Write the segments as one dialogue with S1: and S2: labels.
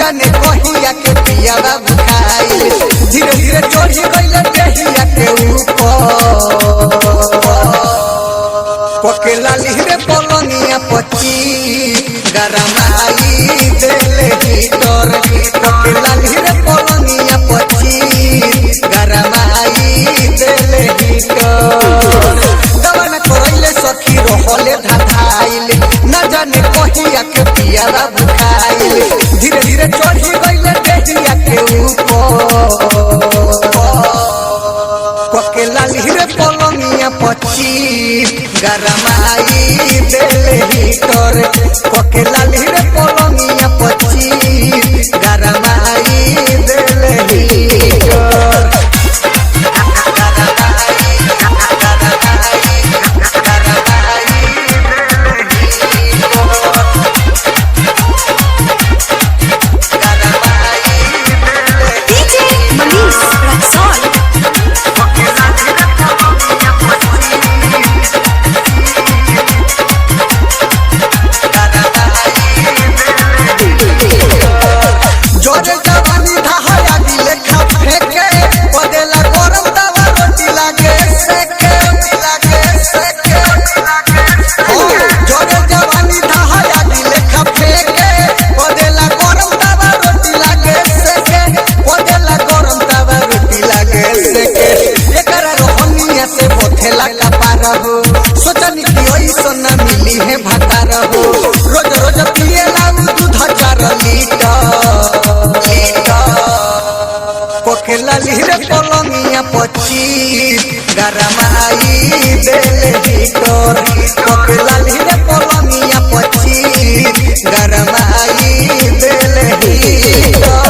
S1: जाने कहिया के पियावा बुखाइल धीरे धीरे चढ़ी गइल देहिया के ऊपर पकेला लिहरे पलनिया पची गरमाई देले हीटर पकेला लिहरे पलनिया पची गरमाई देले हीटर गवन करैले सखी रहले धाधाइल न जाने कहिया के पियावा बुखाइल धीरे धीरे चढ़ी गइल देहिया के ऊपर पकेला लिहरे पलनिया पची गरमाई देले हीटर पकेला लिहरे पलनिया पची गरमाई देले हीटर सोचनी की ओइसन मिली है भाता रहो रोज रोज पिए लाऊ दूध 4 लीटर पकेला लिहरे पलनिया पची गरमाई देले हीटर पकेला लिहरे पलनिया पची गरमाई देले हीटर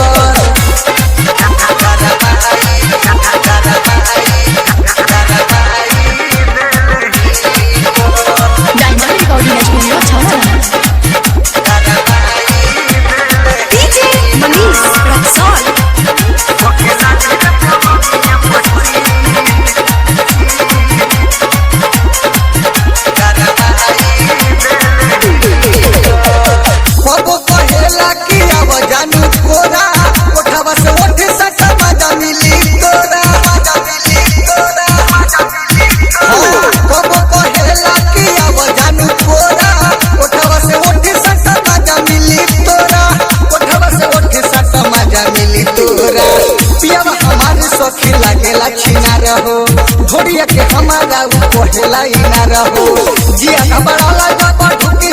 S1: सखी लागेला छिना रहो घोड़िया के हमारा पहला ही ना रहो जिया बड़ा लगा ढुकी